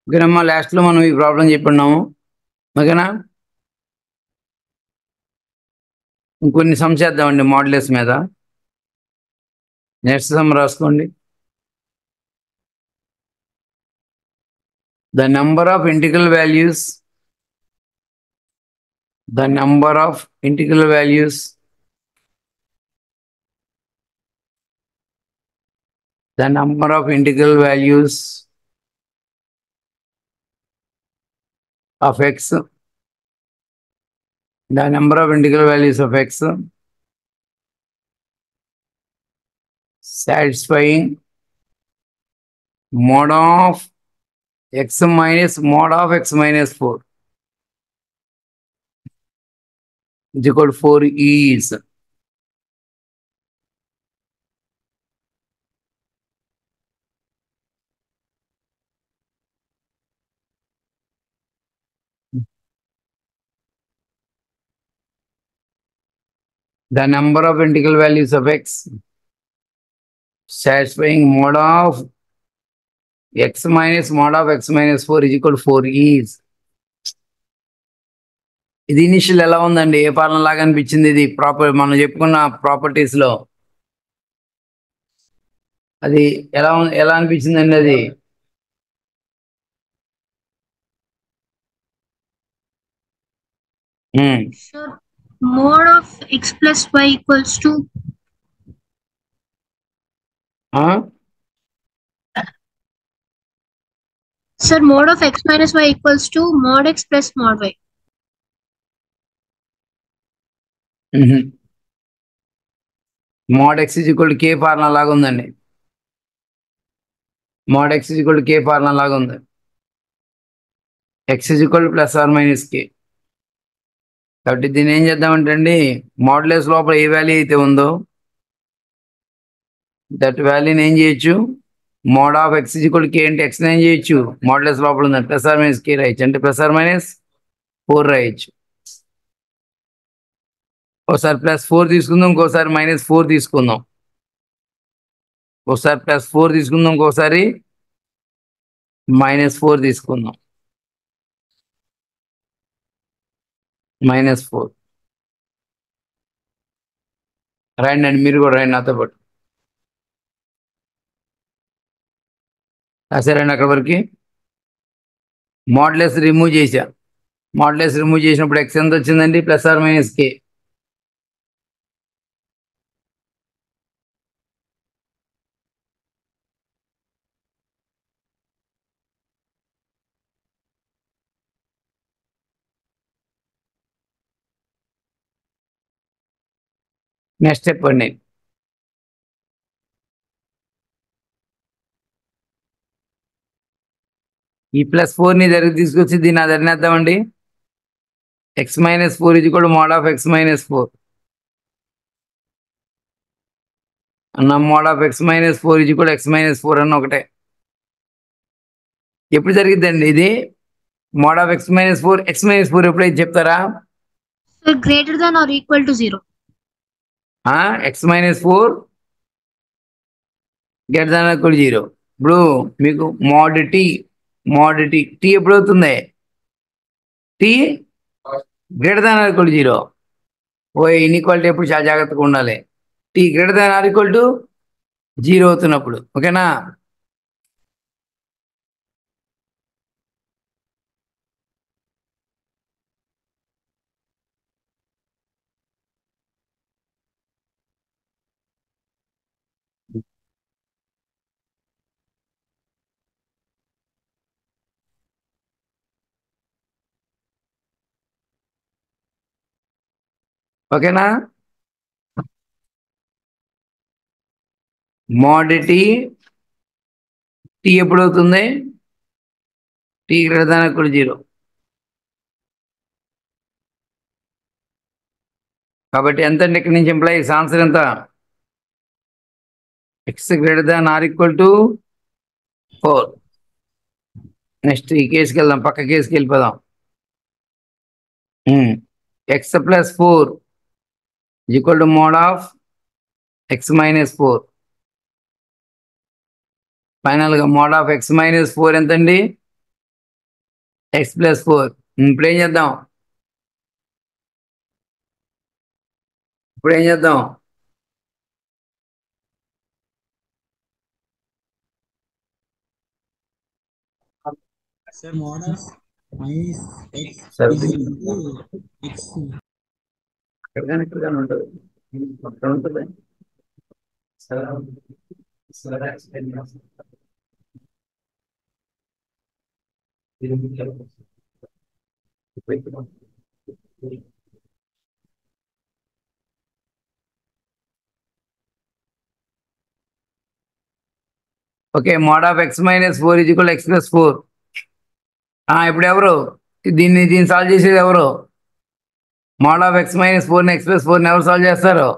ఓకేనమ్మా, లాస్ట్లో మనం ఈ ప్రాబ్లం చెప్పున్నాము. ఓకేనా? ఇంకొన్ని సమ్ చేద్దామండి మోడ్యులస్ మీద. నెక్స్ట్ సమ్ రాసుకోండి. The number of integral values the number of integral values the number of integral values of x the number of integral values of x satisfying mod of x minus mod of x minus 4 is equal to 4 is the number of integral values of x satisfying mod of x minus mod of x minus 4 is equal to 4 is. ఇది initial ఎలా ఉందండి? ఏ formula లాగా అనిపించింది? ఇది proper మనం చెప్పుకున్న properties లో అది ఎలా అనిపించిందండి? అది Sure. Mod of x plus y equals to sir, mod of x minus y equals to mod x plus mod y. Mod x is equal to k formula లాగా ఉందండి. Mod x is equal to k formula లాగా ఉంది. X is equal to plus or minus k. కాబట్టి దీన్ని ఏం చేద్దామంటే అండి, modulus లోపల ఏ వాల్యూ అయితే ఉందో దట్ వాల్యూని ఏం చేయొచ్చు, mod of x is equal to k అంటే ఎక్స్ ఏం చేయొచ్చు, మోడ్యులస్ లోపల ఉంది ప్లస్ ఆర్ మైనస్ కే రాయొచ్చు, అంటే ప్లస్ ఆర్ మైనస్ 4 రాయొచ్చు. ఒకసారి +4 తీసుకుందాం, ఇంకోసారి -4 తీసుకుందాం. ఒకసారి +4 తీసుకుందాం, ఇంకోసారి -4 తీసుకుందాం. -4 రాయండి అండి, మీరు కూడా రాయండి నాతో పాటు. రాశారండి అక్కడ వరకు? మోడ్యులస్ రిమూవ్ చేశా. మోడ్యులస్ రిమూవ్ చేసినప్పుడు ఎక్స్ ఎంత వచ్చిందండి? Plus or minus K. Next step అండి, ఈ +4ని దగ్గర తీసుకొచ్చి దీన్ని అది అనేద్దామండి. x - 4 ఇది కూడా మోడ్ ఆఫ్ x - 4 అన్న, మోడ్ ఆఫ్ x - 4 ఇది కూడా x - 4 అన్న ఒకటే. ఎప్పుడు జరిగిద్దండి ఇది? మోడ్ ఆఫ్ x - 4 x - 4 ఎప్పుడైతే చెప్తారా? Sir, greater than or equal to 0. x - 4 greater than or equal to 0. ఇప్పుడు మీకు మోడ్ టీ ఎప్పుడు అవుతుంది? T greater than or equal to 0. Inequality ఎప్పుడు చాలా జాగ్రత్తగా ఉండాలి. T greater than or equal to 0 అవుతున్నప్పుడు. ఓకేనా? ఓకేనా? మోడ్ టీ ఎప్పుడు అవుతుంది? T greater than or equal to 0. కాబట్టి ఎంత అండి ఇక్కడ నుంచి ఎంప్లాయీస్ ఆన్సర్ ఎంత? X greater than or equal to 4. Next ఈ కేసుకి వెళ్దాం, పక్క కేసుకి వెళ్ళిపోదాం. x + 4 equal to mode of x - 4. ఫైనల్గా మోడ్ ఆఫ్ x - 4 ఎంతండి? x+4. ఇప్పుడు ఏం చేద్దాం? Sir, mod of minus x Sir, is equal to x. ఇక్కడ ఉంటుంది. అక్కడ ఉంటుంది. Okay, mode of x-4 is equal x+4. ఇప్పుడు ఎవరు దీన్ని సాల్వ్ చేసేది ఎవరు? మోడ్ ఆఫ్ x-4ని x+4ని ఎవరు సాల్వ్ చేస్తారు?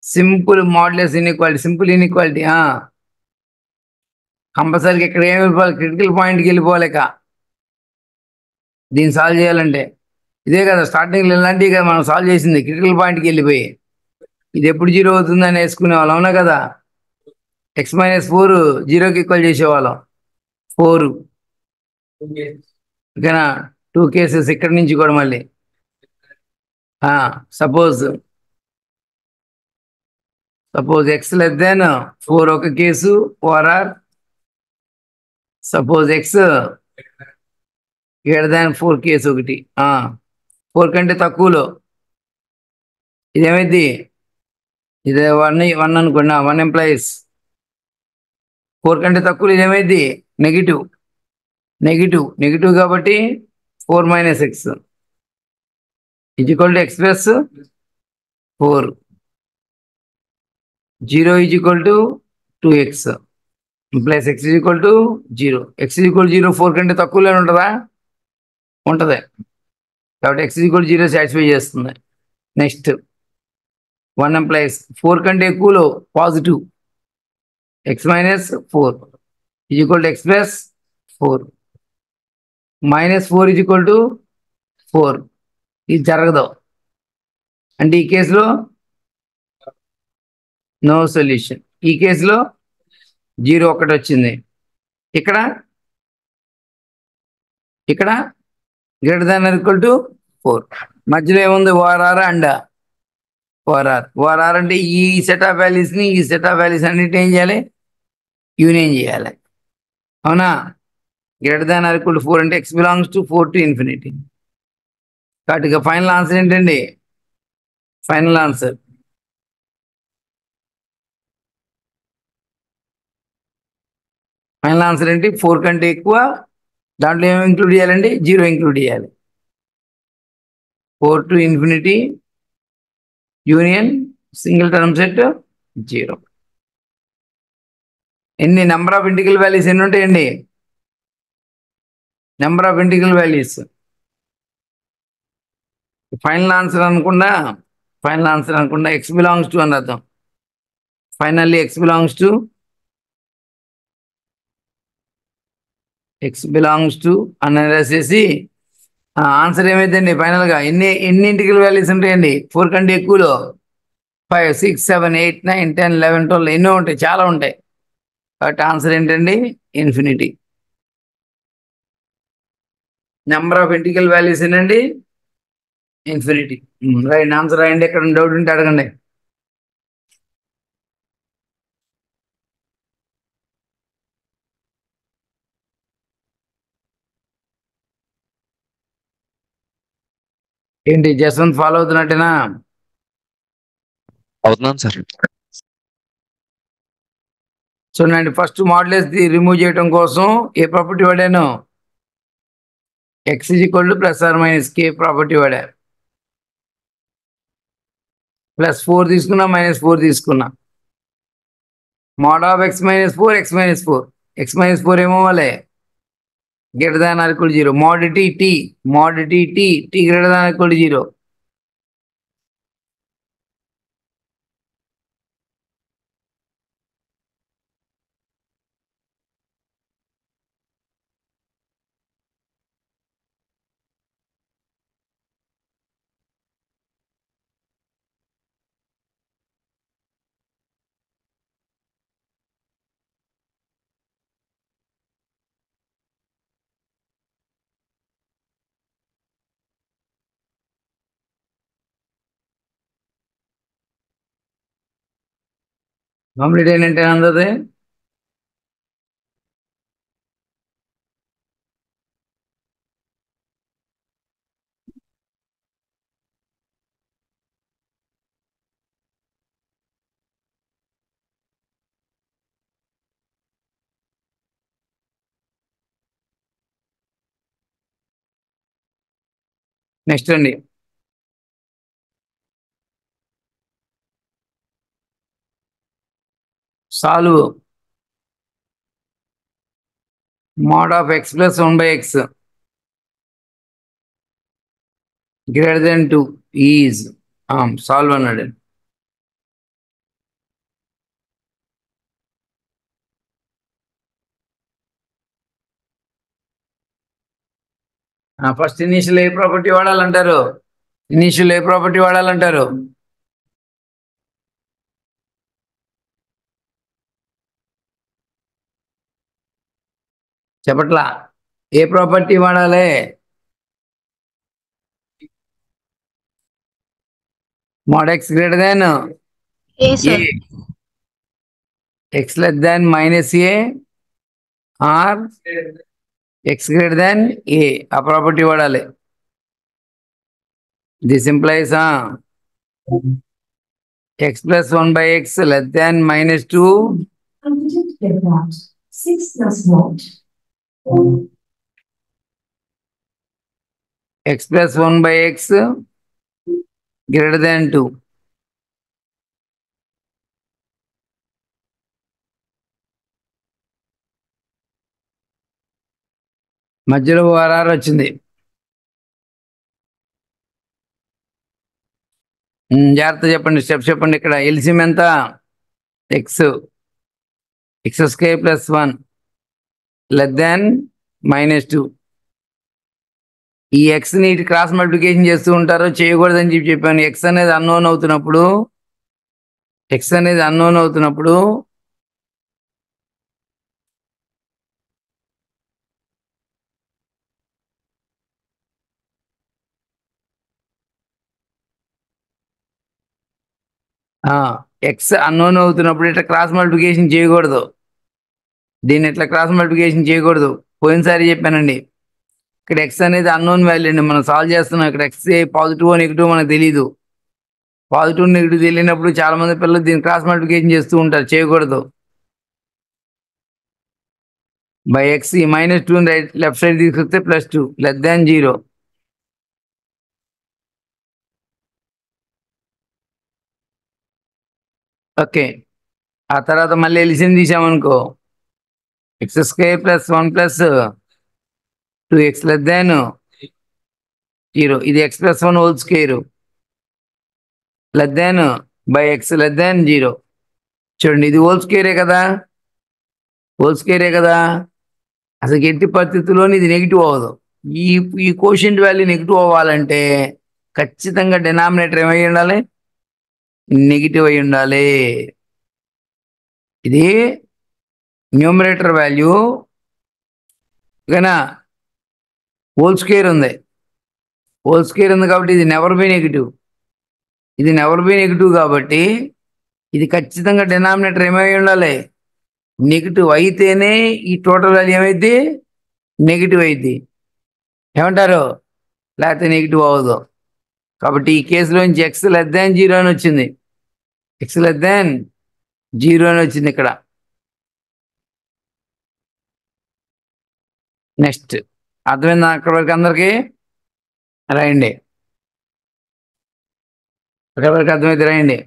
Simple modulus inequality, simple inequality. కంపల్సరీగా ఇక్కడ ఏమి వెళ్ళిపోవాలి? క్రిటికల్ పాయింట్కి వెళ్ళిపోలేక దీన్ని సాల్వ్ చేయాలంటే ఇదే కదా స్టార్టింగ్లో ఇలాంటివి కదా మనం సాల్వ్ చేసింది. క్రిటికల్ పాయింట్కి వెళ్ళిపోయి ఇది ఎప్పుడు 0 అవుతుందని వేసుకునే వాళ్ళం, అవునా కదా? x-4 0కి ఈక్వల్ చేసేవాళ్ళం. 4 ఓకేనా? 2 కేసెస్ ఇక్కడ నుంచి కూడా మళ్ళీ సపోజ్ x 4 ఒక case, ORR suppose x 4 case ఒకటి. 4 కంటే తక్కువలో ఇదేమైంది? ఇదే 1 అనుకున్నా. 1 ఎంప్లాయీస్ 4 కంటే తక్కువ ఇదేమైంది? నెగిటివ్ కాబట్టి 4 - x is equal to x+4. 0 is equal to 2x plus x is equal to 0. x is equal 0 4 కంటే తక్కువలోనే ఉంటుందా? ఉంటుంది. కాబట్టి x ఈజ్ ఈక్వల్ 0 సాటిస్ఫై చేస్తుంది. నెక్స్ట్ 1 ఎంప్లాయీస్ 4 కంటే ఎక్కువలో positive x-4 is equal to x+4. -4 is equal to 4. ఇది జరగదు. అంటే ఈ కేసులో నో సొల్యూషన్. ఈ కేసులో 0 ఒకటి వచ్చింది. ఇక్కడ greater than or equal to 4. మధ్యలో ఏముంది? ఓఆర్ఆర్ అండ్ ఓఆర్ఆర్ అంటే ఈ సెట్ ఆఫ్ వాల్యూస్ని ఈ సెట్ ఆఫ్ వాల్యూస్ అన్నిటి ఏం చేయాలి? యూనియన్ చేయాలి, అవునా? Greater than or equal to 4 అంటే x belongs to 4 to infinity. కాబట్టి ఇక ఫైనల్ ఆన్సర్ ఏంటండి? ఫైనల్ ఆన్సర్ ఏంటి? 4 కంటే ఎక్కువ. దాంట్లో ఏమి ఇంక్లూడ్ చేయాలండి? 0 ఇంక్లూడ్ చేయాలి. 4 to infinity union single term set 0. ఎన్ని నెంబర్ ఆఫ్ ఇంటిగ్రల్ వాల్యూస్ ఎన్ని ఉంటాయండి? Number of integral values final answer అనుకుండా x బిలాంగ్స్ టు అని అర్థం. ఫైనల్లీ x బిలాంగ్స్ టు అని రాసేసి ఆన్సర్ ఏమైందండి? ఫైనల్గా ఎన్ని ఇంటిగ్రల్ వాల్యూస్ ఉంటాయండి? 4 కంటే ఎక్కువలో 5, 6, 7, 8, 9, 10, 11, 12 ఎన్నో ఉంటాయి, చాలా ఉంటాయి. కాబట్టి ఆన్సర్ ఏంటండి? Infinity. Number of integral values ఏంటండి? ఇన్ఫినిటీ. రైట్ ఆన్సర్ రాయండి. ఎక్కడ డౌట్ ఉంటే అడగండి. ఏంటి జస్వంత్ ఫాలో అవుతున్నట్టేనా? అవుతున్నాను సార్. చూడండి, ఫస్ట్ మాడ్యులస్ రిమూవ్ చేయడం కోసం ఏ ప్రాపర్టీ వాడాను? x ± k ప్రాపర్టీ వాడా. +4 తీసుకున్నా, -4 తీసుకున్నా. మోడ్ ఆఫ్ x-4 x-4 ఏమవ్వాలి? Greater than or equal 0. Mod t greater than or equal 0. Complete అయినట్టే అందది. నెక్స్ట్ అండి, solve mod of x plus 1 by x greater than 2 is solve అన్నాడు. First initial ఏ property వాడాలంటారు? Initial ఏ property వాడాలంటారు? చెప్పట్లా, ఏ property వాడాలి? mod x greater than A, sir. a, x less than minus a or x greater than a, ఆ property వాడాలి. This implies x plus 1 by x less than minus 2 I didn't get that. 6 plus what? x plus 1 by x greater than 2. మధ్యలో RR వచ్చింది. జాగ్రత్త చెప్పండి, step చెప్పండి. ఇక్కడ LCM ఎంత? X square plus 1 less than -2. ఈ ఎక్స్ని క్రాస్ మల్టిప్లికేషన్ చేస్తూ ఉంటారు, చేయకూడదని చెప్పాను. ఎక్స్ అనేది అన్నోన్ అవుతున్నప్పుడు ఎక్స్ అన్నోన్ అవుతున్నప్పుడు ఇట్లా క్రాస్ మల్టిప్లికేషన్ చేయకూడదు. దీన్ని ఇట్లా క్రాస్ మల్టిప్లికేషన్ చేయకూడదు. పోయినసారి చెప్పానండి. ఇక్కడ ఎక్స్ అనేది అన్నోన్ వాల్యూ అండి, మనం సాల్వ్ చేస్తున్నాం. ఇక్కడ ఎక్స్ పాజిటివ్ నెగిటివ్ మనకు తెలియదు. పాజిటివ్ నెగిటివ్ తెలియనప్పుడు చాలా మంది పిల్లలు దీన్ని క్రాస్ మల్టిప్లికేషన్ చేస్తూ ఉంటారు, చేయకూడదు. బై ఎక్స్ ఈ -2 రైట్ లెఫ్ట్ సైడ్ తీసుకొస్తే +2 లెస్ దాన్ 0. ఓకే, ఆ తర్వాత మళ్ళీ ఎల్సిఎం తీసామనుకో, x square plus 1 plus 2x less than 0. ఇది x ప్లస్ 1 whole square less than by x less than 0. చూడండి, ఇది హోల్ స్క్వేరే కదా. అసలు ఎట్టి పరిస్థితుల్లోని ఇది నెగిటివ్ అవ్వదు. ఈ కోషెంట్ వాల్యూ నెగిటివ్ అవ్వాలంటే ఖచ్చితంగా డినామినేటర్ ఏమై ఉండాలి? నెగిటివ్ అయి ఉండాలి. ఇది న్యూమరేటర్ వాల్యూ హోల్ స్క్వేర్ ఉంది కాబట్టి ఇది నెవర్ బై నెగిటివ్ కాబట్టి ఇది ఖచ్చితంగా డినామినేటర్ ఏమై ఉండాలి? నెగిటివ్ అయితేనే ఈ టోటల్ వాల్యూ ఏమైంది? నెగిటివ్ అయింది. ఏమంటారు? లేకపోతే నెగిటివ్ అవ్వదు. కాబట్టి ఈ కేసులోంచి x లెస్ దాన్ 0 అని వచ్చింది. ఇక్కడ నెక్స్ట్ అర్థమైందా? అక్కడ వరకు అందరికీ రాయండి. అక్కడ వరకు అర్థమైతే రాయండి.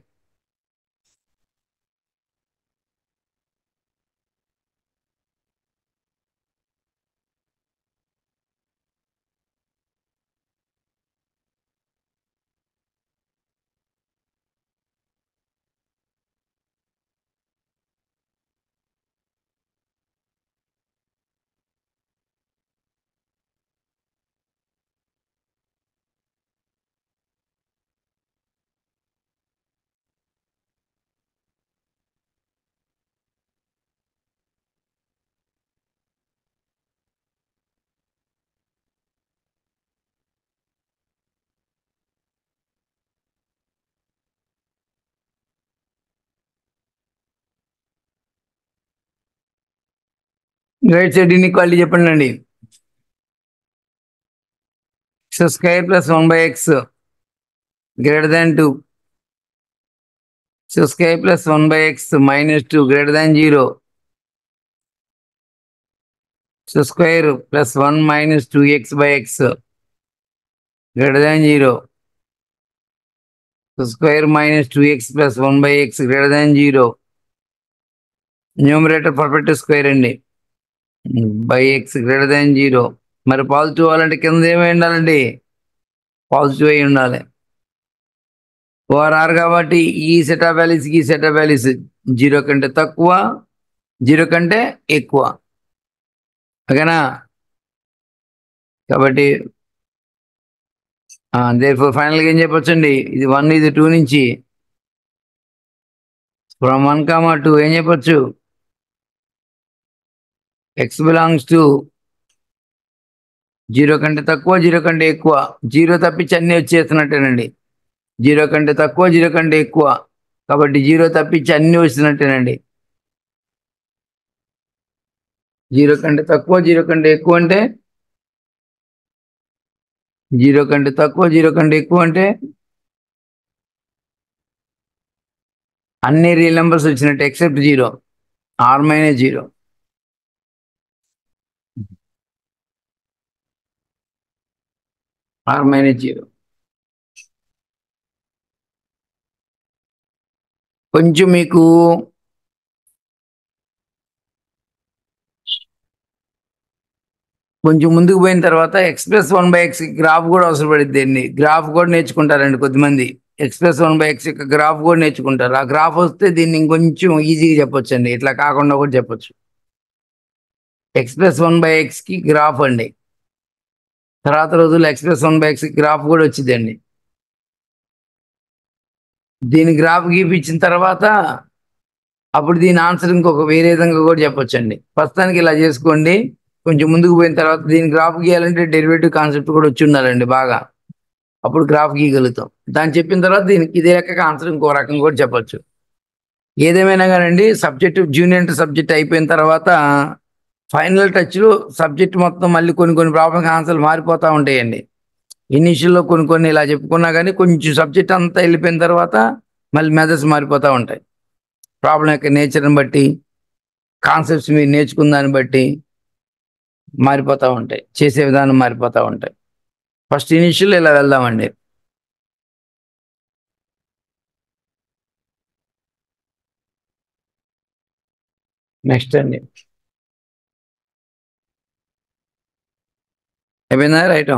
రైట్ సైడ్ ఇన్ఈక్వాలిటీ చెప్పండి అండి. x square plus 1 by x greater than 2. x square plus 1 by x minus 2 greater than 0. x square plus 1 minus 2x by x greater than 0. x square minus 2x plus 1 by x greater than 0. Numerator perfect square అండి. By x greater than 0. మరి positive అవ్వాలంటే కింద ఏమై ఉండాలండి? Positive అయి ఉండాలి. ORR కాబట్టి ఈ సెట్ ఆఫ్ వాల్యూస్ ఈ సెట్ ఆఫ్ వాల్యూస్ 0 కంటే తక్కువ 0 కంటే ఎక్కువ, ఓకేనా? కాబట్టి దేర్ఫోర్ ఫైనల్గా ఏం చెప్పొచ్చండి? ఇది 1 ఇది 2 నుంచి ఫ్రమ్ 1, 2 ఏం చెప్పొచ్చు? x బిలాంగ్స్ టు 0 కంటే తక్కువ 0 కంటే ఎక్కువ. 0 తప్పించి అన్నీ వచ్చేస్తున్నట్టేనండి. 0 కంటే తక్కువ 0 కంటే ఎక్కువ, కాబట్టి 0 తప్పించి అన్నీ వస్తున్నట్టేనండి. 0 కంటే తక్కువ 0 కంటే ఎక్కువ అంటే 0 కంటే తక్కువ 0 కంటే ఎక్కువ అంటే అన్ని రియల్ నెంబర్స్ వచ్చినట్టు ఎక్సెప్ట్ 0, r - 0. r - 0. కొంచెం మీకు కొంచెం ముందుకు పోయిన తర్వాత x+1/x గ్రాఫ్ కూడా అవసరపడుద్ది అండి. గ్రాఫ్ కూడా నేర్చుకుంటారండి కొద్దిమంది. x+1/x యొక్క గ్రాఫ్ కూడా నేర్చుకుంటారు. ఆ గ్రాఫ్ వస్తే దీన్ని ఇంకొంచెం ఈజీగా చెప్పొచ్చు అండి. ఇట్లా కాకుండా కూడా చెప్పొచ్చు. x+1/xకి గ్రాఫ్ అండి. తర్వాత రోజుల్లో x+1/x గ్రాఫ్ కూడా వచ్చిందండి. దీని గ్రాఫ్ గీపించిన తర్వాత అప్పుడు దీని ఆన్సర్ ఇంకొక వేరే విధంగా కూడా చెప్పొచ్చండి. ప్రస్తుతానికి ఇలా చేసుకోండి. కొంచెం ముందుకు పోయిన తర్వాత దీని గ్రాఫ్ గీయాలంటే డెరివేటివ్ కాన్సెప్ట్ కూడా వచ్చి ఉండాలండి బాగా. అప్పుడు గ్రాఫ్ గీయగలుగుతాం. దాన్ని చెప్పిన తర్వాత దీనికి ఇదే రకంగా ఆన్సర్ ఇంకో రకంగా కూడా చెప్పొచ్చు. ఏదేమైనా కానండి, సబ్జెక్టు జూనియర్ ఇంటర్ సబ్జెక్ట్ అయిపోయిన తర్వాత ఫైనల్ టచ్లో సబ్జెక్ట్ మొత్తం మళ్ళీ కొన్ని ప్రాబ్లమ్స్ ఆన్సర్లు మారిపోతూ ఉంటాయండి. ఇనీషియల్లో కొన్ని ఇలా చెప్పుకున్నా కానీ కొంచెం సబ్జెక్ట్ అంతా వెళ్ళిపోయిన తర్వాత మళ్ళీ మెథడ్స్ మారిపోతూ ఉంటాయి. ప్రాబ్లం యొక్క నేచర్ని బట్టి, కాన్సెప్ట్స్ మీరు నేర్చుకున్న దాన్ని బట్టి మారిపోతూ ఉంటాయి. చేసే విధానం మారిపోతూ ఉంటాయి. ఫస్ట్ ఇనీషియల్ ఇలా వెళ్దామండి. నెక్స్ట్ అండి అయిపోయిందా? రైట్.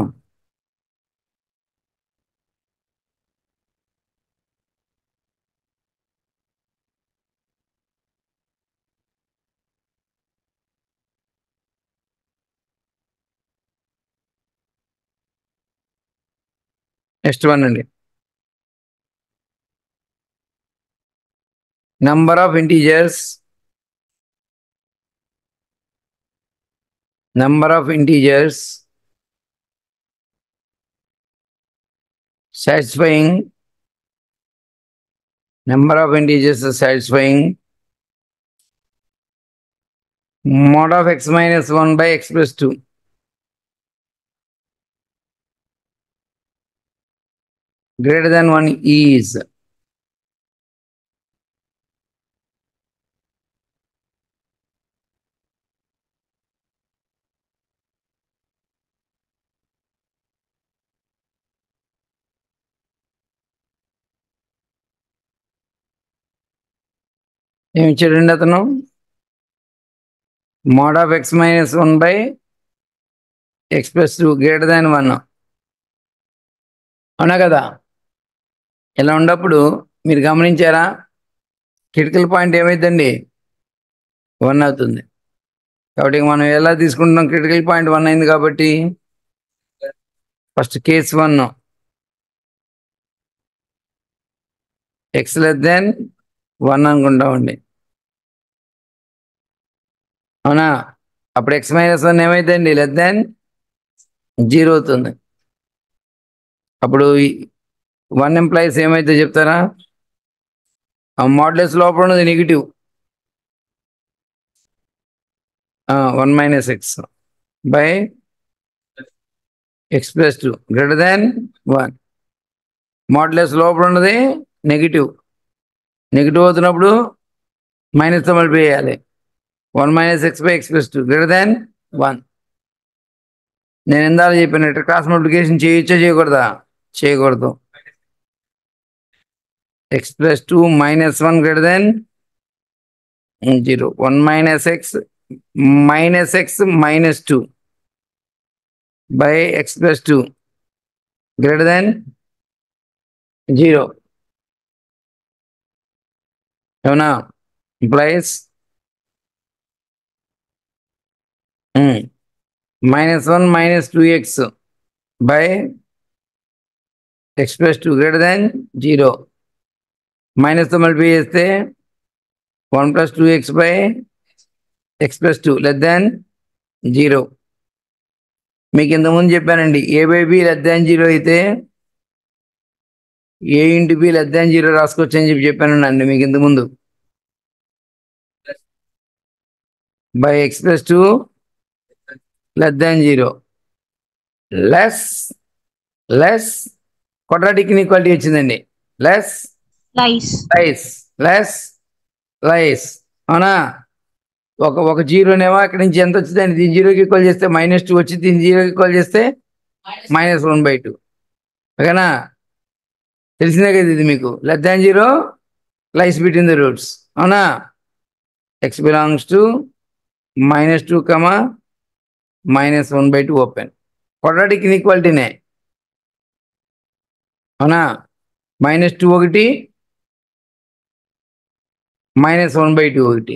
నెక్స్ట్ వన్ అండి. Number of integers satisfying mod of x minus 1 by x plus 2 greater than 1 is ఏమి ఇచ్చాడండి అతను? mod of x minus 1 by x plus 2 greater than 1. అవునా కదా? ఇలా ఉన్నప్పుడు మీరు గమనించారా? క్రిటికల్ పాయింట్ ఏమైందండి? 1 అవుతుంది. కాబట్టి మనం ఎలా తీసుకుంటున్నాం? క్రిటికల్ పాయింట్ 1 అయింది కాబట్టి ఫస్ట్ కేస్ 1 x <1 అనుకుంటామండి. అవునా? అప్పుడు x - 1 ఏమైందండి? <0 అవుతుంది. అప్పుడు 1 ఎంప్లాయీస్ ఏమైతే చెప్తారా? ఆ మోడ్యులస్ లోపల ఉన్నది negative. 1 minus x by x plus 2 greater than 1. Modulus లోపల ఉన్నది నెగిటివ్ అవుతున్నప్పుడు మైనస్తో మల్టిప్లై చేయాలి. 1 minus x by x plus 2 greater than 1. నేను ఇందాక చెప్పినట్టు క్రాస్ మల్టిప్లికేషన్ చేయొచ్చా చేయకూడదా? చేయకూడదు. x plus 2 minus 1 greater than 0. 1 minus x minus 2 by x plus 2 greater than 0. అవునా? implies minus 1 minus 2x by x plus 2 greater than 0. మైనస్తో multiply చేస్తే 1 plus 2x by x plus 2 less than 0. మీకు ఇంతకుముందు చెప్పానండి, a by b less than 0 అయితే a into b less than 0 రాసుకోవచ్చు అని చెప్పానండి మీకు ఇంతకుముందు. by x plus 2 less than 0 less quadratic inequality వచ్చిందండి. లెస్ లైస్ అవునా? ఒక జీరోనేమో అక్కడి నుంచి ఎంత వచ్చిందండి, దీని జీరోకి ఈక్వల్ చేస్తే -2 వచ్చి దీని జీరోకి ఈక్వల్ చేస్తే -1/2. ఓకేనా? తెలిసిందే కదా ఇది మీకు. Less than 0 lies between the roots. అవునా? x belongs to -2, -1/2 open. Quadratic ఇన్ఈక్వాలిటీనే. అవునా? -2 ఒకటి, -1/2 ఒకటి.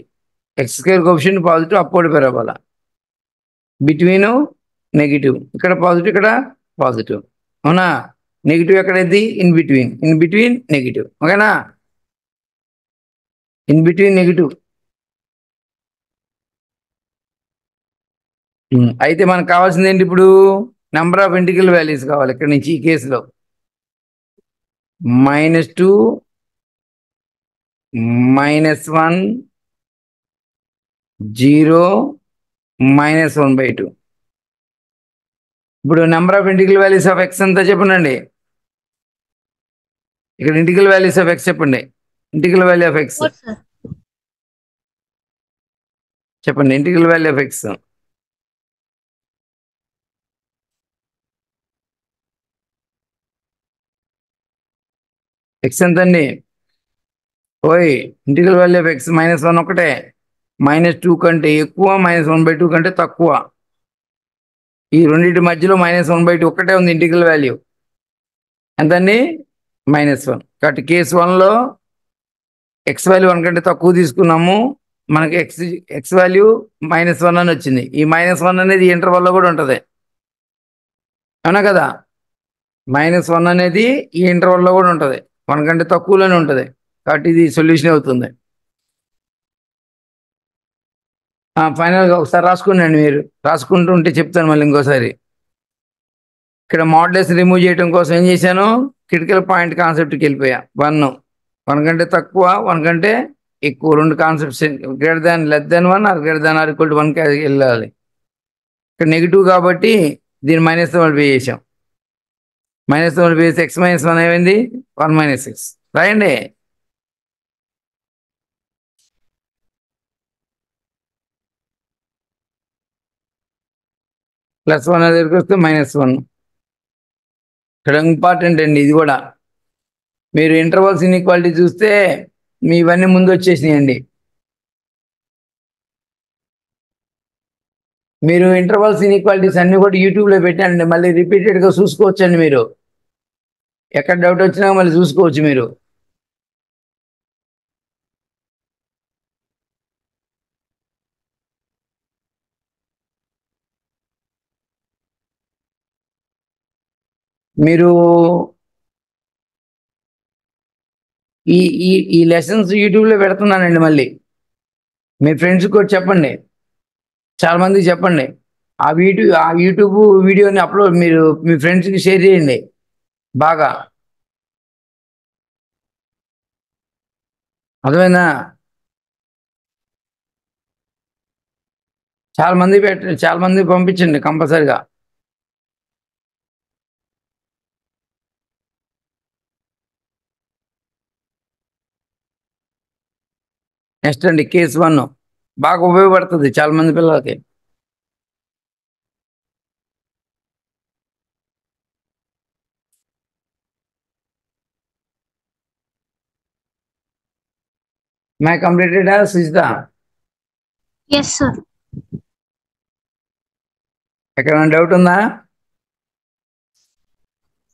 x square coefficient positive, upward పెరగాల. బిట్వీన్ నెగిటివ్, ఇక్కడ పాజిటివ్ ఇక్కడ పాజిటివ్. అవునా? నెగిటివ్ ఎక్కడైంది? In between negative. ఓకేనా? In between negative. అయితే మనకు కావాల్సింది ఏంటి ఇప్పుడు? నెంబర్ ఆఫ్ ఇంటిగ్రల్ వాల్యూస్ కావాలి ఇక్కడ నుంచి. ఈ కేసులో -2 -1 0 -1/2. ఇప్పుడు number of integral values of X ఎంత చెప్పండి. ఇక్కడ ఇంటిగ్రల్ వాల్యూస్ ఆఫ్ ఎక్స్ చెప్పండి. ఇంటిగ్రల్ వాల్యూ ఆఫ్ ఎక్స్ చెప్పండి. ఇంటిగ్రల్ వాల్యూ ఆఫ్ ఎక్స్ ఎంతండి? ఓయ్, ఇంటిగ్రల్ వాల్యూ ఆఫ్ ఎక్స్ -1 ఒకటే. -2 కంటే ఎక్కువ, -1/2 కంటే తక్కువ. ఈ రెండింటి మధ్యలో -1/2 ఒక్కటే ఉంది ఇంటిగ్రల్ వాల్యూ. ఎంతండి? -1. కాబట్టి కేసు 1లో ఎక్స్ వాల్యూ 1 కంటే తక్కువ తీసుకున్నాము. మనకి ఎక్స్ వాల్యూ -1 అని వచ్చింది. ఈ -1 అనేది ఇంటర్వల్లో కూడా ఉంటుంది. అవునా కదా? -1 అనేది ఈ ఇంటర్వల్లో కూడా ఉంటుంది. 1 కంటే తక్కువలోనే ఉంటుంది. కాబట్టి ఇది సొల్యూషన్ అవుతుంది. ఫైనల్గా ఒకసారి రాసుకోండి. మీరు రాసుకుంటూ ఉంటే చెప్తాను మళ్ళీ ఇంకోసారి. ఇక్కడ మోడ్యులస్ రిమూవ్ చేయడం కోసం ఏం చేశాను? క్రిటికల్ పాయింట్ కాన్సెప్ట్కి వెళ్ళిపోయా. 1 కంటే తక్కువ, 1 కంటే ఎక్కువ, రెండు concepts greater than, less than 1 or greater than or equal to 1కి వెళ్ళాలి. ఇక్కడ నెగిటివ్ కాబట్టి దీన్ని మైనస్తో మల్టిప్లై చేసాం. -తో మల్టిప్లై చేస్తే x - 1 ఏమైంది? 1 - x. రాయండి. +1 దగ్గరికి వస్తే -1. ఇక్కడ ఇంపార్టెంట్ అండి ఇది కూడా. మీరు ఇంటర్వల్స్ ఇన్ఈక్వాలిటీ చూస్తే మీ ఇవన్నీ ముందు వచ్చేసినాయండి. మీరు ఇంటర్వల్స్ ఇన్ఈక్వాలిటీస్ అన్ని కూడా యూట్యూబ్లో పెట్టానండి. మళ్ళీ రిపీటెడ్గా చూసుకోవచ్చండి. మీరు ఎక్కడ డౌట్ వచ్చినా మళ్ళీ చూసుకోవచ్చు. మీరు ఈ ఈ ఈ లెసన్స్ యూట్యూబ్లో పెడుతున్నానండి. మళ్ళీ మీ ఫ్రెండ్స్కి కూడా చెప్పండి. చాలా మందికి చెప్పండి. ఆ యూట్యూబ్ వీడియోని మీరు మీ ఫ్రెండ్స్కి షేర్ చేయండి బాగా. అర్థమైందా? చాలా మంది పంపించండి కంపల్సరిగా. నెక్స్ట్ అండి కేస్ 1 బాగా ఉపయోగపడుతుంది చాలా మంది పిల్లలకి. My completed Sujitha? Yes, sir. ఎక్కడైనా డౌట్ ఉందా?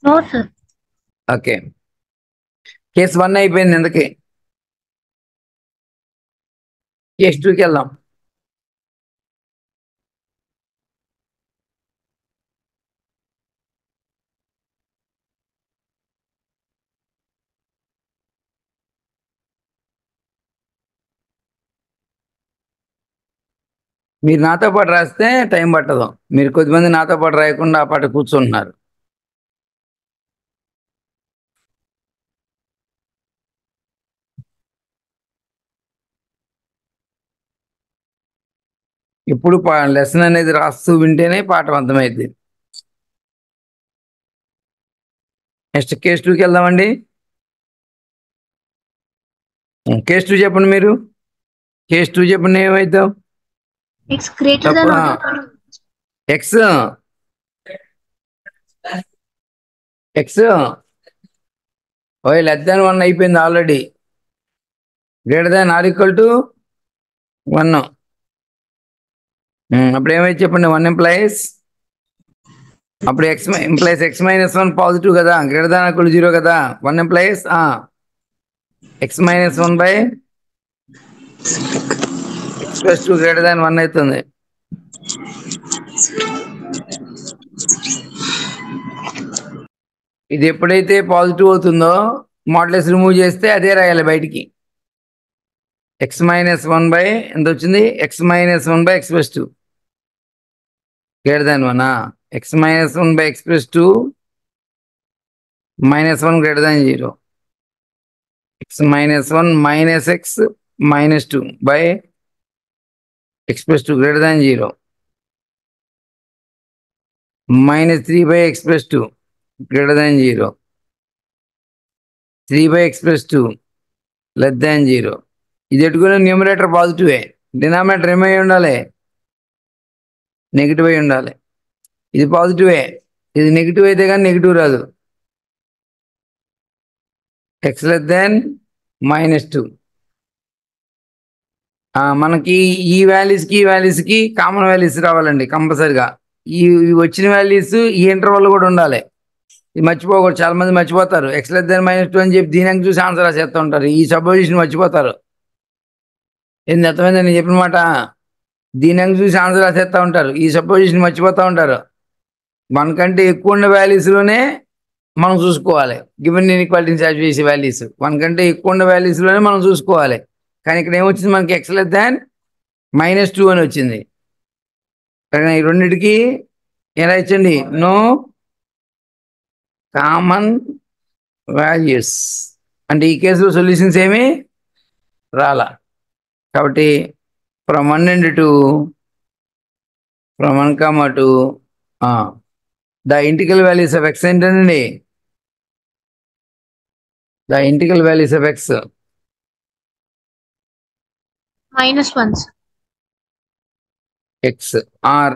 No, sir. ఓకే, కేస్ 1 అయిపోయింది. ఎందుకే కేస్ 2కి వెళ్దాం. మీరు నాతో పాటు రాస్తే టైం పట్టదు. మీరు కొద్దిమంది నాతో పాటు రాయకుండా ఆ పాట కూర్చుంటున్నారు. ఇప్పుడు లెసన్ అనేది రాస్తూ వింటేనే పాఠం అర్థమైంది. నెక్స్ట్ కేస్ 2కి వెళ్దామండి. కేస్ 2 చెప్పండి. మీరు కేస్ 2 చెప్పండి. ఏమైద్దాం? X greater than or equal to. X less than 1 అయిపోయింది already. Greater than or equal to 1. అప్పుడు ఏమైతే చెప్పండి? 1 implies అప్పుడు implies x minus 1 పాజిటివ్ కదా, గ్రేటర్ దాన్ ఈక్వల్ 0 కదా. 1 implies x minus 1 by x plus 2 greater than 1 అవుతుంది. ఇది ఎప్పుడైతే పాజిటివ్ అవుతుందో మాడ్యులస్ రిమూవ్ చేస్తే అదే రాయాలి బయటికి. x minus 1 by ఎంత వచ్చింది? x minus 1 by x plus 2 greater than 1. x minus 1 by x plus 2 minus 1 greater than 0. x minus 1 minus x minus 2 by x plus 2 greater than 0. Minus 3 by x plus 2 greater than 0. 3 by x plus 2 less than 0. ఇది ఎట్టుకున్న numerator పాజిటివే, denominator ఏమై ఉండాలి? Negative అయి ఉండాలి. ఇది పాజిటివే, ఇది negative అయితే కానీ negative రాదు. ఎక్స్ లెస్ దాన్ -2. మనకి ఈ వాల్యూస్కి కామన్ వాల్యూస్ రావాలండి కంపల్సరిగా. ఈ వచ్చిన వాల్యూస్ ఈ ఇంటర్వల్ కూడా ఉండాలి. ఇది మర్చిపోకూడదు. చాలా మంది మర్చిపోతారు. ఎక్స్ లెస్ దాన్ -2 అని చెప్పి దీనికి చూసి ఆన్సర్ రాసేస్తూ ఉంటారు. ఈ సపోజిషన్ మర్చిపోతారు. ఏంది అర్థమైంది నేను చెప్పిన మాట? దీనికి చూసి ఆన్సర్ రాసేస్తూ ఉంటారు. ఈ సపోజిషన్ మర్చిపోతూ ఉంటారు. 1 కంటే ఎక్కువ ఉన్న వాల్యూస్లోనే మనం చూసుకోవాలి. గివెన్ ఇన్ఈక్వాలిటీని సాటిస్ఫై చేసే వాల్యూస్ 1 కంటే ఎక్కువ ఉన్న వాల్యూస్లోనే మనం చూసుకోవాలి. కానీ ఇక్కడ ఏమొచ్చింది మనకి? ఎక్స్ లెస్ దాన్ -2 అని వచ్చింది. ఈ రెండింటికి ఎలా ఇచ్చండి? నో కామన్ వాల్యూస్ అంటే ఈ కేసులో సొల్యూషన్స్ ఏమి రాలా. కాబట్టి from 1 and 2 from 1, 2 the integral values of x ఏంటండి? The integral values of x -1. X or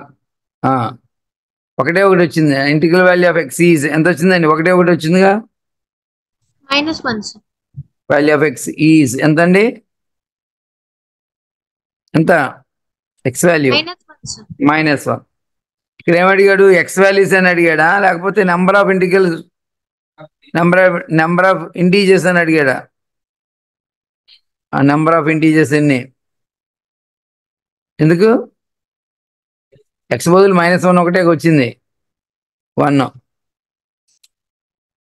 ఒకటే ఒకటి వచ్చింది. Integral value of x is ఎంత వచ్చిందండి? ఒకటే ఒకటి వచ్చిందిగా. -1, sir. Value of x is ఎంతండి? ఎంత? X value -1, sir. -1. ఇక్కడ ఏమడిగాడు? ఎక్స్ వాల్యూస్ అని అడిగాడా, లేకపోతే number of integrals number of integers అని అడిగాడా? ఆ నెంబర్ ఆఫ్ ఇంటీజర్స్ ఎన్ని? ఎందుకు? ఎక్స్ బదులు -1 ఒకటే వచ్చింది 1.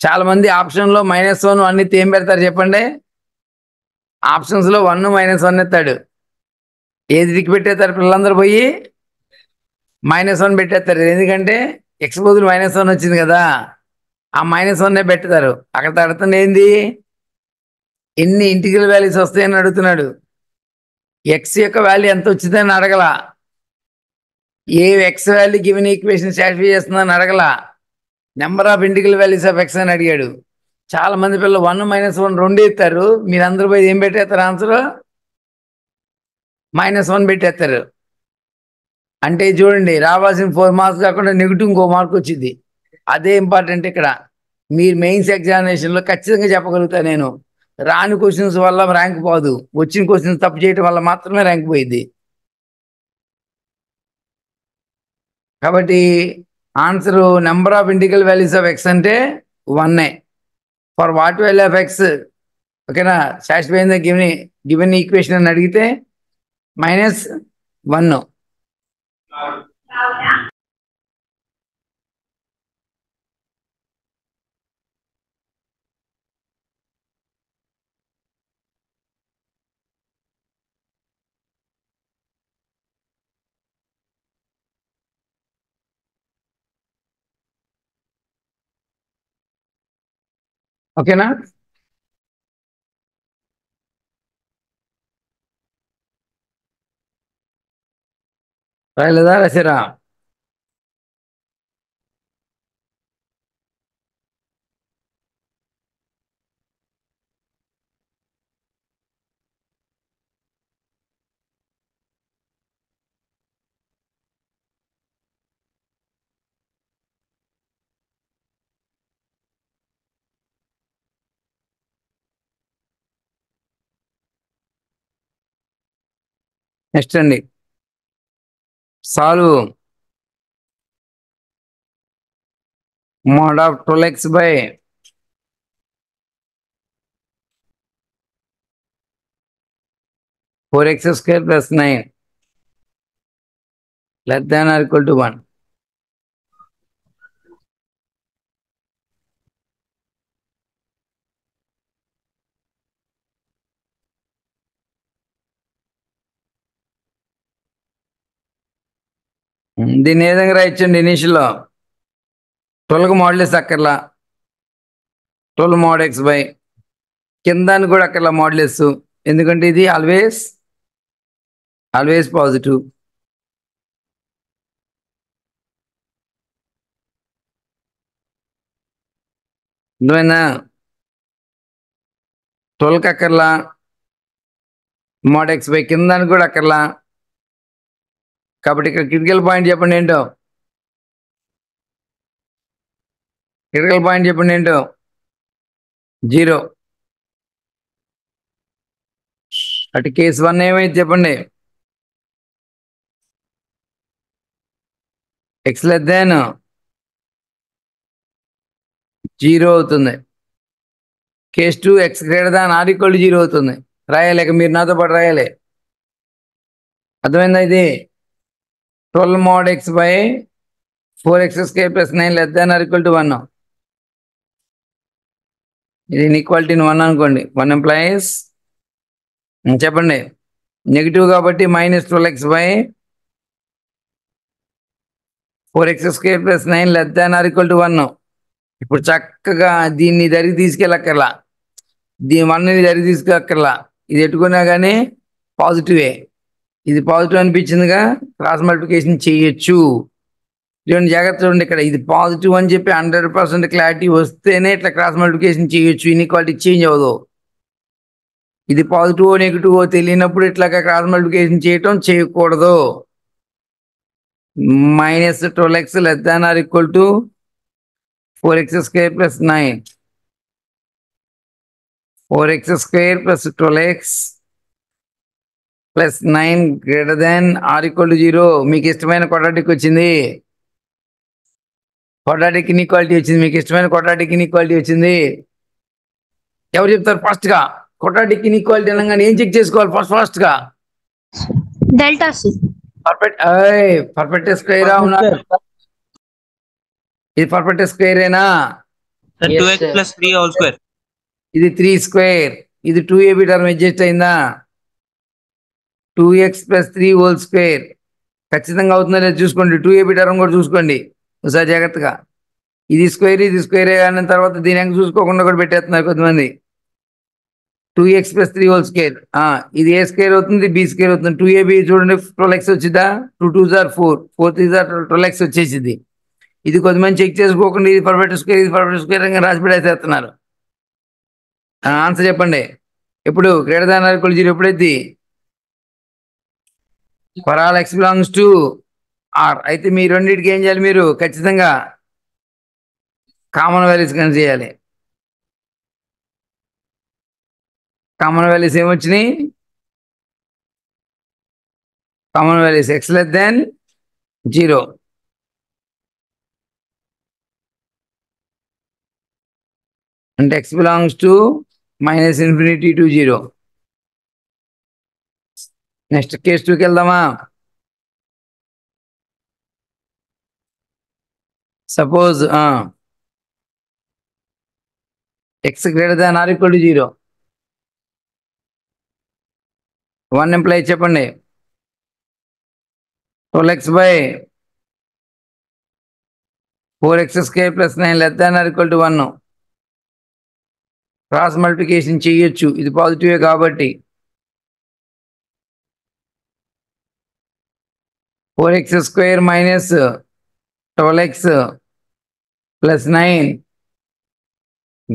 చాలా మంది ఆప్షన్లో -1 అన్ని ఏం పెడతారు చెప్పండి? ఆప్షన్స్లో 1 -1 ఎత్తాడు. ఏది దిక్కు పెట్టేస్తారు పిల్లలందరూ పోయి? -1 పెట్టేస్తారు. ఎందుకంటే ఎక్స్ బదులు -1 వచ్చింది కదా, ఆ -1 పెడతారు. అక్కడ అడుగుతుంది ఏంది? ఎన్ని ఇంటిగ్రల్ వాల్యూస్ వస్తాయని అడుగుతున్నాడు. ఎక్స్ యొక్క వాల్యూ ఎంత వచ్చిందని అడగల. ఏ x value given equation satisfy చేస్తుందని అడగలా, number of integral values of x అని అడిగాడు. చాలా మంది పిల్లలు 1 - 1 రెండు ఎత్తారు, మీరందరూ పోయి ఏం పెట్టేస్తారు ఆన్సర్? -1 పెట్టేస్తారు. అంటే చూడండి, రావాల్సిన 4 మార్క్స్ కాకుండా నెగిటివ్ ఇంకో మార్క్ వచ్చింది. అదే ఇంపార్టెంట్ ఇక్కడ. మీరు మెయిన్స్ ఎగ్జామినేషన్లో ఖచ్చితంగా చెప్పగలుగుతా నేను, రాని క్వశ్చన్స్ వల్ల ర్యాంక్ పోదు, వచ్చిన క్వశ్చన్స్ తప్పు చేయడం వల్ల మాత్రమే ర్యాంక్ పోయింది. కాబట్టి answer number of integral values of X అంటే 1. For what value of X, ఓకేనా, సాటిస్ఫై ద గివెన్ ఈక్వేషన్ అని అడిగితే -1. ఓకేనా? రాయలేదా? రాసారా? నెక్స్ట్ అండి, solve mod of 12x by 4x square plus 9 less than or equal to 1. దీన్ని ఏ విధంగా రాయొచ్చండి? ఇనీషియల్లో 12 మోడల్స్ అక్కర్లా, 12 mod x by కిందాన్ని కూడా అక్కర్లా మోడల్స్, ఎందుకంటే ఇది ఆల్వేస్ పాజిటివ్. అర్థమైందా? 12కి అక్కర్లా, mod x by కిందాన్ని కూడా అక్కర్లా. కాబట్టి ఇక్కడ క్రిటికల్ పాయింట్ చెప్పండి ఏంటో, క్రిటికల్ పాయింట్ చెప్పండి ఏంటో. 0. అటు కేసు 1 ఏమైతే చెప్పండి? x less than 0 అవుతుంది. Case 2 x greater than or equal to 0 అవుతుంది. రాయాలి, మీరు నాతో పాటు రాయాలి. అర్థమైందా? ఇది 12 mod x by 4x square plus 9 less than or equal to 1. ఇది ఇన్ఈక్వాలిటీని 1 అనుకోండి. 1 ఎంప్లాయీస్ చెప్పండి, నెగిటివ్ కాబట్టి -12x by 4x square plus 9 less than or equal to 1. ఇప్పుడు చక్కగా దీన్ని దరికి తీసుకెళ్ళక్కర్లా, దీని 1ని దరికి తీసుకెళ్ళక్కర్లా, ఇది ఎట్టుకున్నా కానీ పాజిటివే. ఇది పాజిటివ్ అనిపించిందిగా, క్రాస్ మల్టిప్లికేషన్ చేయొచ్చు. చూడండి, జాగ్రత్త చూడండి, ఇక్కడ ఇది పాజిటివ్ అని చెప్పి 100% క్లారిటీ వస్తేనే ఇట్లా క్రాస్ మల్టిప్లికేషన్ చేయొచ్చు, ఇన్ఈక్వాలిటీ చేంజ్ అవ్వదు. ఇది పాజిటివ్ నెగిటివ్ తెలియనప్పుడు ఇట్లాగా క్రాస్ మల్టిప్లికేషన్ చేయకూడదు. -12x less than or equal to 4x square plus 9, 4x square plus 12x plus 9 greater than or equal to 0. మీకు ఇష్టమైన క్వాడ్రాటిక్ వచ్చింది, క్వాడ్రాటిక్ ఇన్ఈక్వాలిటీ వచ్చింది, మీకు ఇష్టమైన క్వాడ్రాటిక్ ఇన్ఈక్వాలిటీ వచ్చింది. ఎవరు చెప్తారు ఫాస్ట్గా? క్వాడ్రాటిక్ ఇన్ఈక్వాలిటీ అనగానే ఏం చెక్ చేసుకోవాలి ఫాస్ట్గా? Delta C. పర్ఫెక్ట్ స్క్వేర్ అవునా? ఇది perfect స్క్వేరేనా? 2x plus 3 whole square. ఇది 3 స్క్వేర్, ఇది 2ab టర్మ్ అడ్జస్ట్ అయిందా? 2x plus 3 హోల్ స్క్వేర్ ఖచ్చితంగా అవుతుందా లేదా చూసుకోండి. 2ab టర్మ్ కూడా చూసుకోండి ఒకసారి జాగ్రత్తగా. ఇది స్క్వేర్, ఇది స్క్వేరే అన్న తర్వాత దీని చూసుకోకుండా కూడా పెట్టేస్తున్నారు కొంతమంది. 2x + 3 whole square. ఇది ఏ స్క్వేర్ అవుతుంది, బి స్క్వేర్ అవుతుంది. 2ab చూడండి 12x వచ్చిందా, 2 2s are 4, 4 3s are 12x వచ్చేసింది. ఇది కొంతమంది చెక్ చేసుకోకుండా ఇది పర్ఫెక్ట్ స్క్వేర్, ఇది పర్ఫెక్ట్ స్క్వేర్ అని రాసి పెడేసేస్తున్నారు. ఆన్సర్ చెప్పండి. ఎప్పుడు గ్రేటర్ దాన్ ఆర్ ఈక్వల్ 0 ఎప్పుడైతే for all x belongs to R. అయితే మీ రెండింటికి ఏం చేయాలి, మీరు ఖచ్చితంగా కామన్ వాల్యూస్ కన్ చేయాలి. కామన్ వాల్యూస్ ఏమొచ్చినాయి, common values x less than 0. అంటే x belongs to -∞ to 0. Next case 2కి వెళ్దామా. Suppose x greater than or equal to 0. 1 ఎంప్లాయీ చెప్పండి. 12x/4x² + 9 less than or equal to 1. Cross multiplication చేయొచ్చు, ఇది పాజిటివే కాబట్టి. 4x² - 12x + 9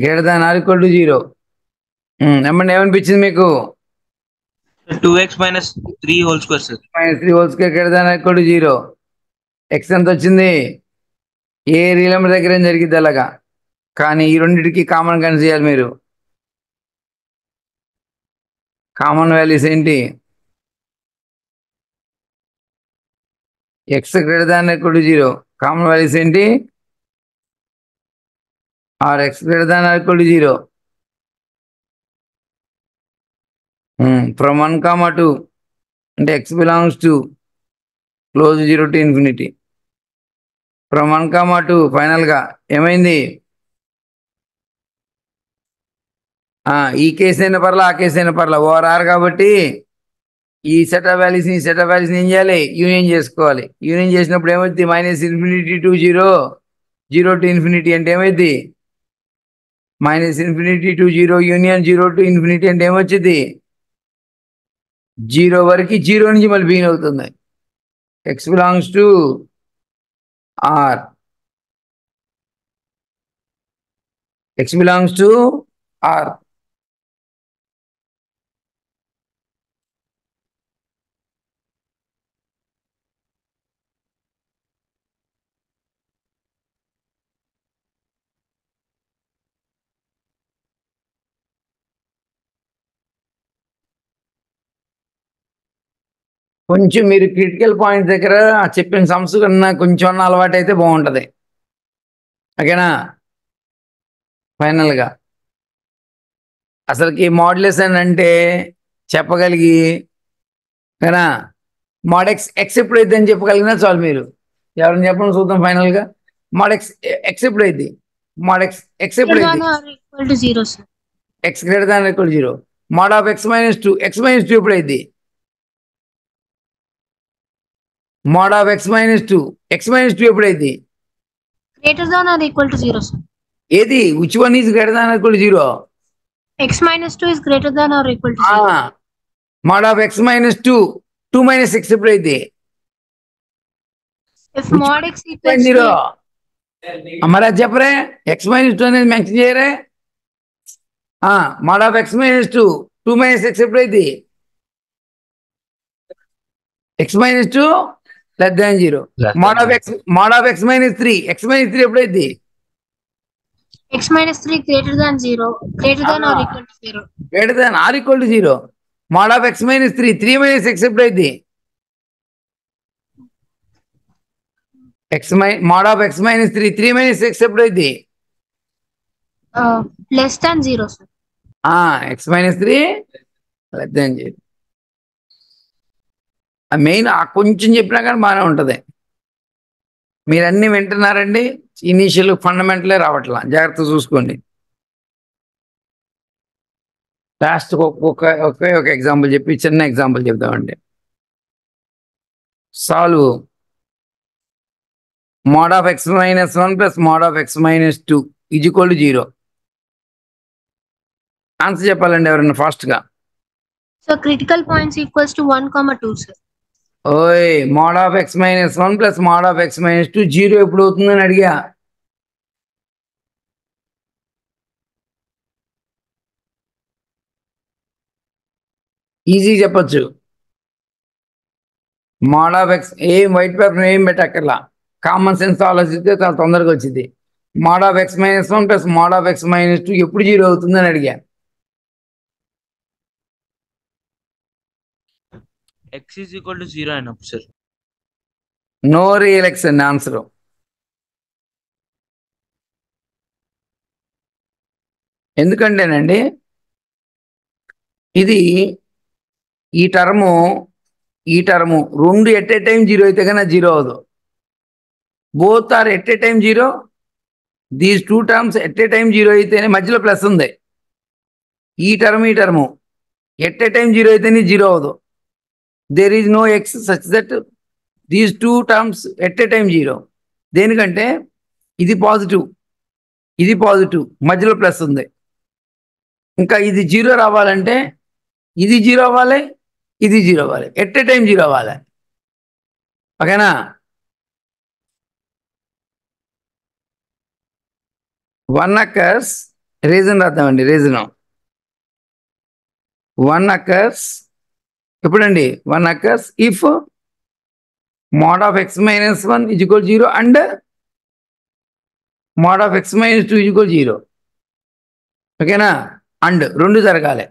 greater than or equal to 0. ఏమనిపించింది మీకు? 2x - 3 whole square sir. -3 whole square greater than or equal to 0. x ఎంత వచ్చింది? ఏ real number దగ్గర ఏం జరిగింది అలాగా. కానీ ఈ రెండింటికి కామన్ కన్ చేయాలి మీరు. కామన్ వాల్యూస్ ఏంటి? x greater than or equal to 0. Common values ఏంటి? Or x greater than or equal to 0. From 1, 2 అంటే x belongs to close 0 to ∞. From 1, 2 ఫైనల్గా ఏమైంది? ఈ కేసు అయిన పర్లా, ఆ కేసు అయిన పర్లా, ఓఆర్ కాబట్టి ఈ సెట్ ఆఫ్ వాల్యూస్ని ఈ సెట్ ఆఫ్ వాల్యూస్ని ఏం చేయాలి, యూనియన్ చేసుకోవాలి. యూనియన్ చేసినప్పుడు ఏమవుతుంది? -∞ to 0, 0 to ∞ అంటే ఏమైంది? -∞ to 0 యూనియన్ 0 to ∞ అంటే ఏమొచ్చింది? 0 వరకు 0 నుంచి మళ్ళీ బిగిన్ అవుతుంది. x belongs to R. x belongs to R. కొంచెం మీరు క్రిటికల్ పాయింట్ దగ్గర చెప్పిన సమ్స్ కన్నా కొంచెం అలవాటు అయితే బాగుంటుంది. ఓకేనా? ఫైనల్గా అసలుకి మాడ్యులస్ అని అంటే చెప్పగలిగి ఓకేనా, mod x ఎప్పుడైతే అని చెప్పగలిగినా చాలు. మీరు ఎవరైనా చెప్పండి చూద్దాం. ఫైనల్గా mod x ఎప్పుడైతే, mod x ఎప్పుడైతే x greater than equal 0. mod of x - 2 ఎప్పుడైతే, mod of x - 2 ఎప్పుడైతే greater than or equal to 0, sir. ఏది which one is greater than or equal to 0? X - 2 is greater than or equal to 0. mod of x - 2 2 - x ఎప్పుడైతే, If mod x equals 0. to మరి అది చెప్పరే, x - 2 అనేది mention చేయరే. mod of x - 2 2 - x ఎప్పుడైతే, x - 2 less than 0. mod of x - 3 ఎప్పుడైతే, x - 3 greater than 0, greater than or equal to 0. greater than or equal to 0. mod of x - 3 3 - x ఎప్పుడైతే, mod of x - 3 3 - x ఎప్పుడైతే, Less than 0, sir. x - 3 less than 0. Main కొంచెం చెప్పినా కానీ బాగానే ఉంటుంది. మీరన్నీ వింటున్నారండి. Initial ఫండమెంటలే రావట్లా, జాగ్రత్త చూసుకోండి. లాస్ట్ ఒకే ఒక ఎగ్జాంపుల్ చెప్పి చిన్న ఎగ్జాంపుల్ చెప్తామండి. Solve mod of x - 1 + mod of x - 2 = 0. Answer చెప్పాలండి ఎవరైనా ఫాస్ట్గా. So critical points equals to 1, 2, sir. ఓయ్ mode of x minus 1 plus mode of x minus 2 zero ఎప్పుడు అవుతుందని అడిగా. ఈజీ చెప్పచ్చు. మోడ్ ఆఫ్ ఎక్స్ ఏం వైట్ పేపర్ ఏం పెట్టక్కర్లా, కామన్ సెన్స్ ఆలోచిస్తే చాలా తొందరగా వచ్చింది. Mode of x minus 1 plus mode of x minus 2 ఎప్పుడు జీరో అవుతుందని అడిగా. x is equal to 0 అయినప్పుడు సార్. నో రియల్ ఎక్స్ అండి ఆన్సర్. ఎందుకంటేనండి ఇది ఈ టర్ము రెండు ఎట్ ఏ టైం జీరో అయితే కన్నా జీరో అవదు. Both are at a time zero. These two terms at a time zero అయితేనే మధ్యలో ప్లస్ ఉంది. ఈ term at a time zero అయితేనే జీరో అవదు. There is no x such that these two terms at a time zero. దేనికంటే ఇది positive మధ్యలో plus ఉంది. ఇంకా ఇది జీరో రావాలంటే ఇది జీరో అవ్వాలి, ఇది జీరో అవ్వాలి, ఎట్ ఏ టైం జీరో అవ్వాలి. ఓకేనా? వన్ అక్కర్స్ రీజన్ రాద్దామండి. రీజన్ వన్ అక్కర్స్ ఎప్పుడండి? One occurs if mod of x minus 1 is equal 0 and mod of x minus 2 is equal 0. ఓకేనా? అండ్ రెండు జరగాలి.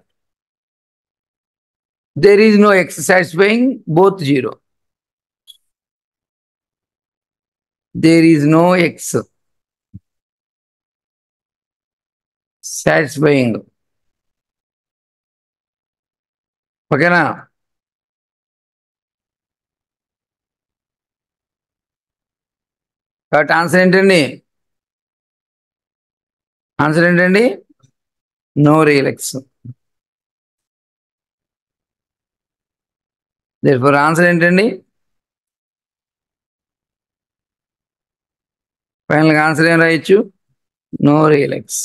There is no x satisfying both 0. There is no x satisfying. ఓకేనా? కాబట్టి answer ఏంటండి? No real x. therefore answer ఏంటండి? ఫైనల్గా answer ఏం రాయొచ్చు? No real X.